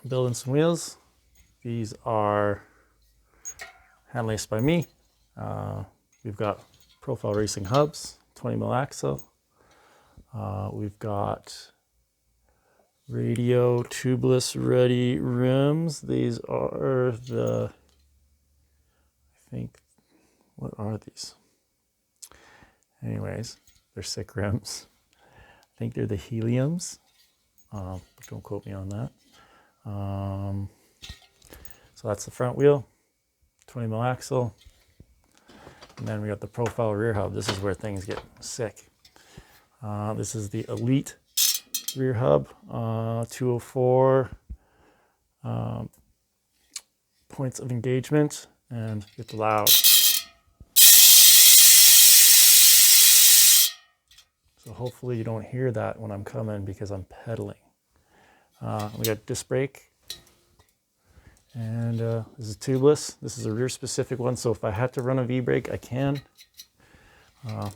building some wheels. These are hand laced by me. We've got profile racing hubs, 20mm axle. We've got radio tubeless ready rims. These are the, I think, what are these? Anyways, they're sick rims. I think they're the heliums. Don't quote me on that. So that's the front wheel, 20mm axle. And then we got the profile rear hub. This is where things get sick. This is the Elite rear hub, 204 points of engagement, and it's loud. So hopefully you don't hear that when I'm coming because I'm pedaling. We got disc brake, and this is tubeless. This is a rear specific one, so if I had to run a V-brake, I can.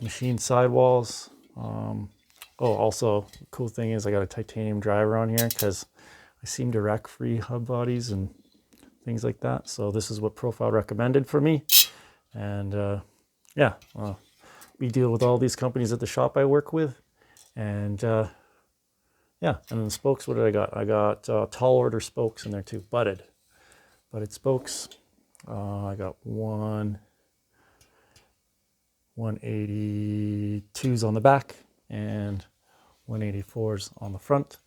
Machined sidewalls. Also, the cool thing is I got a titanium driver on here because I seem to wreck free hub bodies and things like that. So this is what Profile recommended for me. And we deal with all these companies at the shop I work with. And and then the spokes, what did I got? I got tall order spokes in there too, butted spokes. I got 182s on the back and 184s on the front.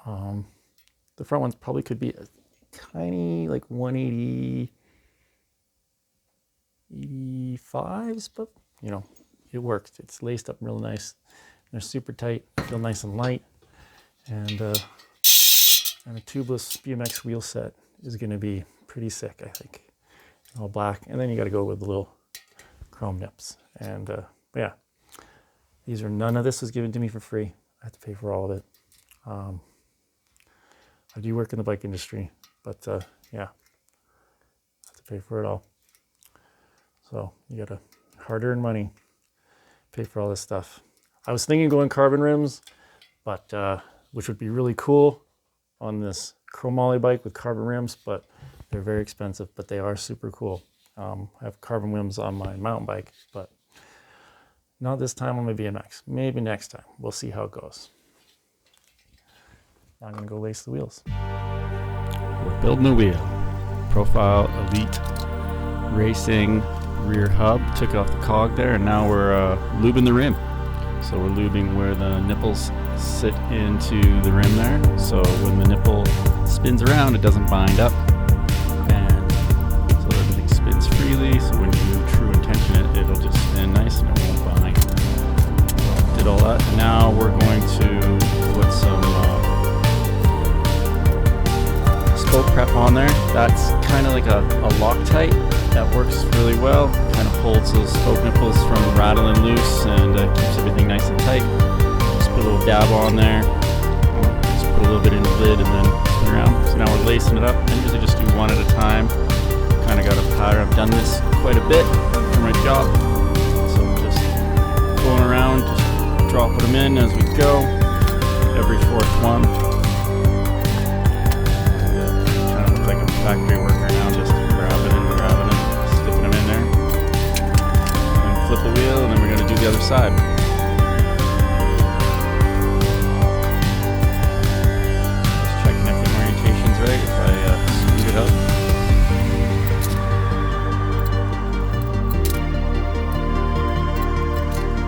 The front ones probably could be a tiny, like 185s, but you know, it works. It's laced up real nice. They're super tight, feel nice and light, and a tubeless BMX wheel set is going to be pretty sick, I think. All black, and then you got to go with the little chrome nips. And yeah, none of this was given to me for free. I had to pay for all of it. I do work in the bike industry, but yeah, I have to pay for it all. So you got to hard-earned money, pay for all this stuff. I was thinking going carbon rims, but which would be really cool on this chromoly bike with carbon rims, but they're very expensive, but they are super cool. I have carbon rims on my mountain bike, but not this time on my BMX. Maybe next time. We'll see how it goes. Now I'm gonna go lace the wheels. We're building the wheel. Profile Elite Racing rear hub. Took off the cog there, and now we're lubing the rim. So we're lubing where the nipples sit into the rim there. So when the nipple spins around, it doesn't bind up. And so everything spins freely. So when you do true intention, it'll just spin nice and it won't bind. So did all that. And now we're going to put some spoke prep on there. That's kind of like a Loctite. That works really well. Kind of holds those spoke nipples from rattling loose and keeps everything nice and tight. Just put a little dab on there. Just put a little bit in the lid and then spin around. So now we're lacing it up. I usually just do one at a time. Kind of got a pattern. I've done this quite a bit for my job. So just going around, just dropping them in as we go. Every fourth one. Kind of look like a factory worker now, just grabbing it, sticking them in there. And flip the wheel, and then we're going to do the other side. Just checking if the orientation's right, if I scoot it up.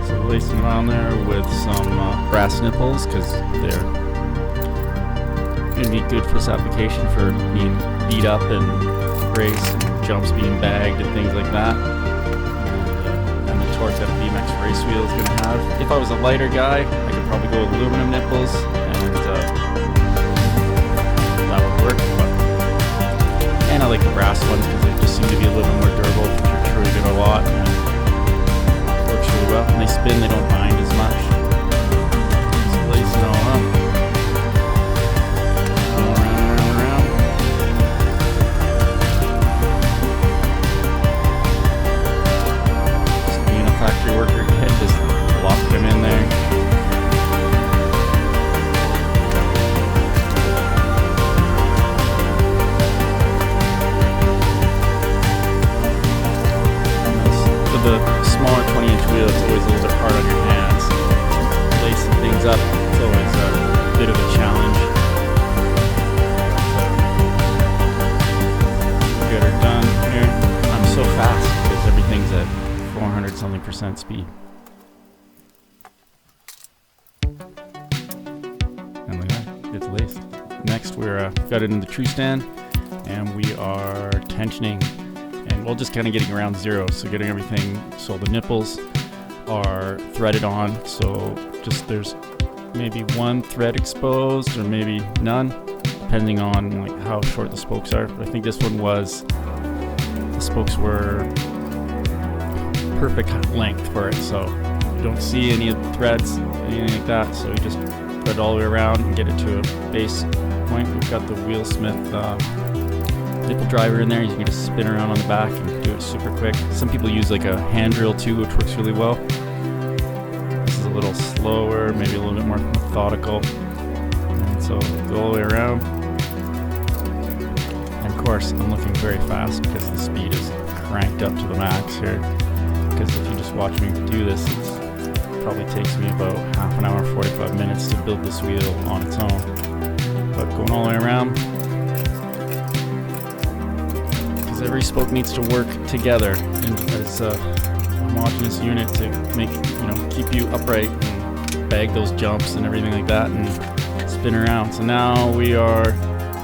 So lacing them on there with some brass nipples, because they're going to be good for this application for being beat up and race, and jumps being bagged and things like that. And the torque that a BMX race wheel is going to have. If I was a lighter guy, I could probably go with aluminum nipples, and that would work. And I like the brass ones because they just seem to be a little more durable if you're protruding a lot. And it works really well. When they spin, they don't bind as much. So lacing it all up. Factory worker head, just lock them in there. something percent speed. And look at that, it's laced. Next, we're got it in the true stand, and we are tensioning, and we'll just kind of getting around 0, so getting everything so the nipples are threaded on, so just there's maybe 1 thread exposed or maybe none, depending on like how short the spokes are. But I think this one was, the spokes were perfect length for it, so you don't see any of the threads, anything like that, so you just thread all the way around and get it to a base point. We've got the Wheelsmith nipple driver in there. You can just spin around on the back and do it super quick. Some people use like a hand drill too, which works really well. This is a little slower, maybe a little bit more methodical. And so go all the way around. And of course, I'm looking very fast because the speed is cranked up to the max here. Because if you just watch me do this, it probably takes me about half an hour, 45 minutes to build this wheel on its own. But going all the way around, because every spoke needs to work together and as a homogeneous unit to make, keep you upright and bag those jumps and everything like that and spin around. So now we are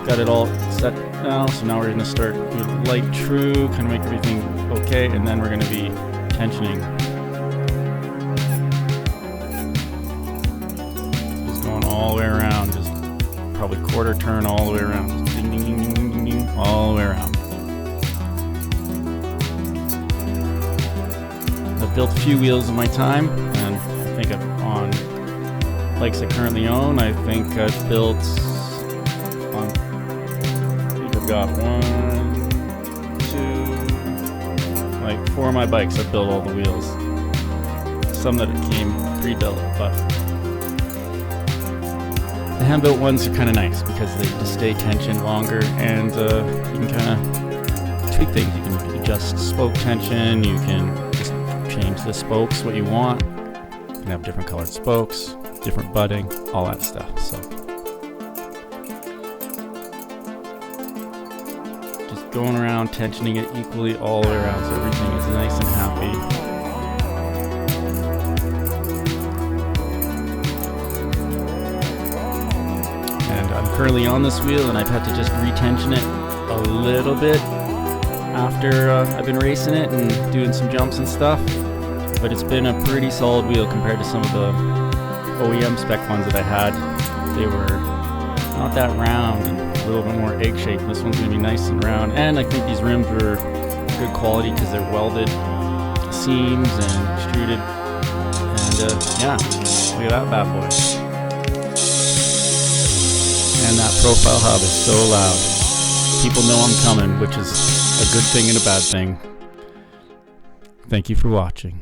got it all set now. So now we're going to start doing light true, kind of make everything okay, and then we're going to be tensioning. Just going all the way around, just probably quarter turn all the way around, just ding, ding, ding, ding, ding, ding, all the way around. I've built a few wheels in my time, and I think on bikes I currently own, I think I've built on, I think I've got 1, 2, like 4 of my bikes I've built all the wheels. Some that came pre-built, but the hand-built ones are kind of nice because they just stay tensioned longer, and you can kind of tweak things. You can adjust spoke tension, you can just change the spokes what you want. You can have different colored spokes, different butting, all that stuff. So just going around, tensioning it equally all the way around so everything is nice and happy. I'm currently on this wheel, and I've had to just retension it a little bit after I've been racing it and doing some jumps and stuff, but it's been a pretty solid wheel compared to some of the OEM spec ones that I had. They were not that round and a little bit more egg shaped. This one's going to be nice and round, and I think these rims were good quality because they're welded seams and extruded, and yeah, look at that bad boy. And that profile hub is so loud. People know I'm coming, which is a good thing and a bad thing. Thank you for watching.